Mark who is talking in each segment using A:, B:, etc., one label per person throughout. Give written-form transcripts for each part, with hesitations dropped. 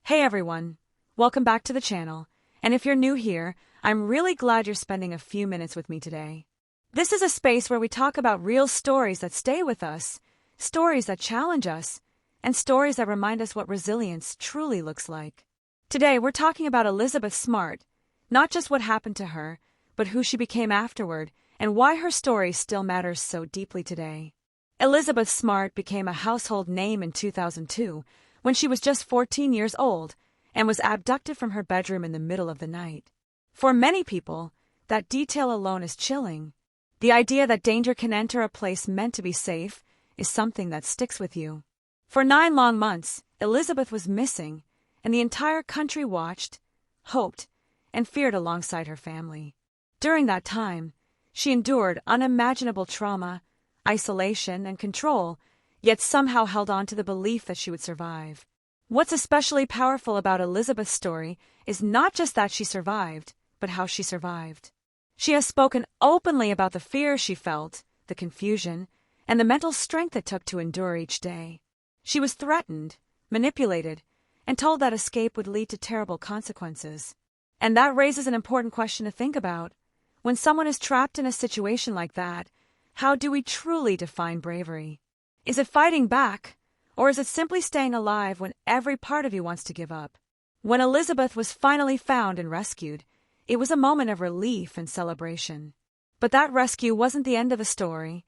A: Hey everyone, welcome back to the channel, and if you're new here, I'm really glad you're spending a few minutes with me today. This is a space where we talk about real stories that stay with us, stories that challenge us, and stories that remind us what resilience truly looks like. Today we're talking about Elizabeth Smart, not just what happened to her, but who she became afterward, and why her story still matters so deeply today. Elizabeth Smart became a household name in 2002 when she was just 14 years old and was abducted from her bedroom in the middle of the night. For many people, that detail alone is chilling. The idea that danger can enter a place meant to be safe is something that sticks with you. For 9 long months, Elizabeth was missing, and the entire country watched, hoped, and feared alongside her family. During that time, she endured unimaginable trauma, isolation, and control, yet somehow held on to the belief that she would survive. What's especially powerful about Elizabeth's story is not just that she survived, but how she survived. She has spoken openly about the fear she felt, the confusion, and the mental strength it took to endure each day. She was threatened, manipulated, and told that escape would lead to terrible consequences. And that raises an important question to think about. When someone is trapped in a situation like that, how do we truly define bravery? Is it fighting back, or is it simply staying alive when every part of you wants to give up? When Elizabeth was finally found and rescued, it was a moment of relief and celebration. But that rescue wasn't the end of the story.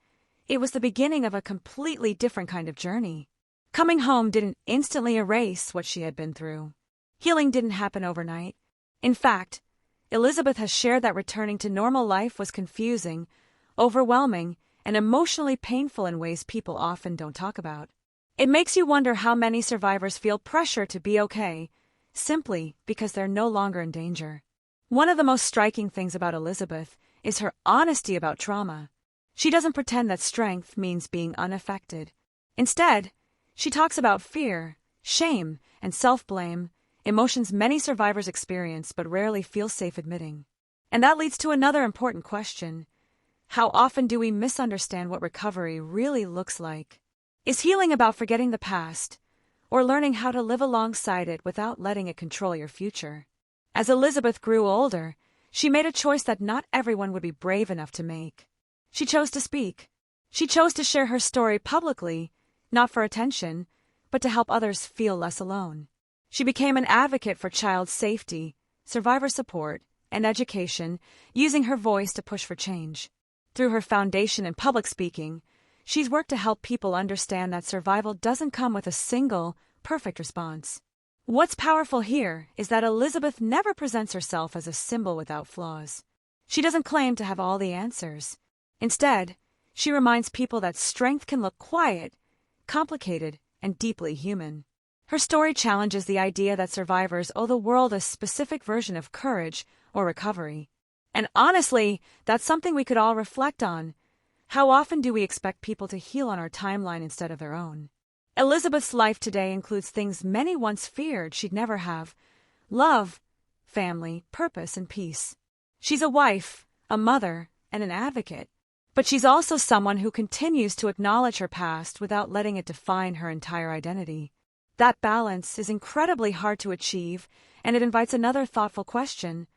A: It was the beginning of a completely different kind of journey. Coming home didn't instantly erase what she had been through. Healing didn't happen overnight. In fact, Elizabeth has shared that returning to normal life was confusing, overwhelming, and emotionally painful in ways people often don't talk about. It makes you wonder how many survivors feel pressure to be okay, simply because they're no longer in danger. One of the most striking things about Elizabeth is her honesty about trauma. She doesn't pretend that strength means being unaffected. Instead, she talks about fear, shame, and self-blame, emotions many survivors experience but rarely feel safe admitting. And that leads to another important question. How often do we misunderstand what recovery really looks like? Is healing about forgetting the past, or learning how to live alongside it without letting it control your future? As Elizabeth grew older, she made a choice that not everyone would be brave enough to make. She chose to speak. She chose to share her story publicly, not for attention, but to help others feel less alone. She became an advocate for child safety, survivor support, and education, using her voice to push for change. Through her foundation in public speaking, she's worked to help people understand that survival doesn't come with a single, perfect response. What's powerful here is that Elizabeth never presents herself as a symbol without flaws. She doesn't claim to have all the answers. Instead, she reminds people that strength can look quiet, complicated, and deeply human. Her story challenges the idea that survivors owe the world a specific version of courage or recovery. And honestly, that's something we could all reflect on. How often do we expect people to heal on our timeline instead of their own? Elizabeth's life today includes things many once feared she'd never have: love, family, purpose, and peace. She's a wife, a mother, and an advocate. But she's also someone who continues to acknowledge her past without letting it define her entire identity. That balance is incredibly hard to achieve, and it invites another thoughtful question.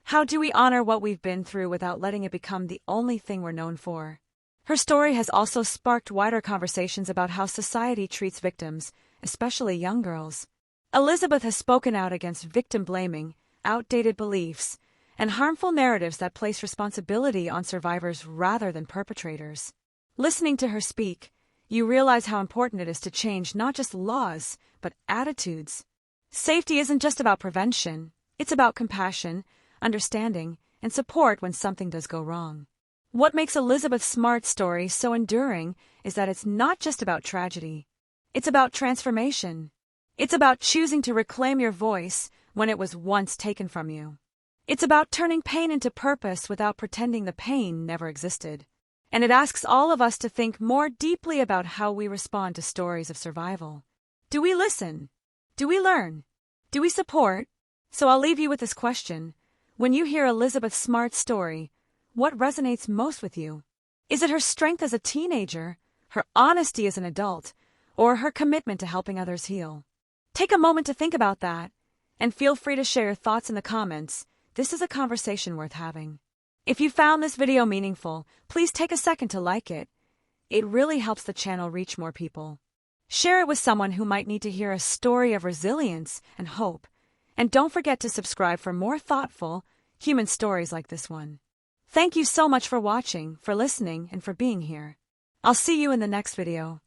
A: How do we honor what we've been through without letting it become the only thing we're known for? Her story has also sparked wider conversations about how society treats victims, especially young girls. Elizabeth has spoken out against victim blaming, outdated beliefs, and harmful narratives that place responsibility on survivors rather than perpetrators. Listening to her speak, you realize how important it is to change not just laws, but attitudes. Safety isn't just about prevention, it's about compassion, understanding, and support when something does go wrong. What makes Elizabeth Smart's story so enduring is that it's not just about tragedy. It's about transformation. It's about choosing to reclaim your voice when it was once taken from you. It's about turning pain into purpose without pretending the pain never existed. And it asks all of us to think more deeply about how we respond to stories of survival. Do we listen? Do we learn? Do we support? So I'll leave you with this question. When you hear Elizabeth Smart's story, what resonates most with you? Is it her strength as a teenager, her honesty as an adult, or her commitment to helping others heal? Take a moment to think about that, and feel free to share your thoughts in the comments. This is a conversation worth having. If you found this video meaningful, please take a second to like it. It really helps the channel reach more people. Share it with someone who might need to hear a story of resilience and hope. And don't forget to subscribe for more thoughtful, human stories like this one. Thank you so much for watching, for listening, and for being here. I'll see you in the next video.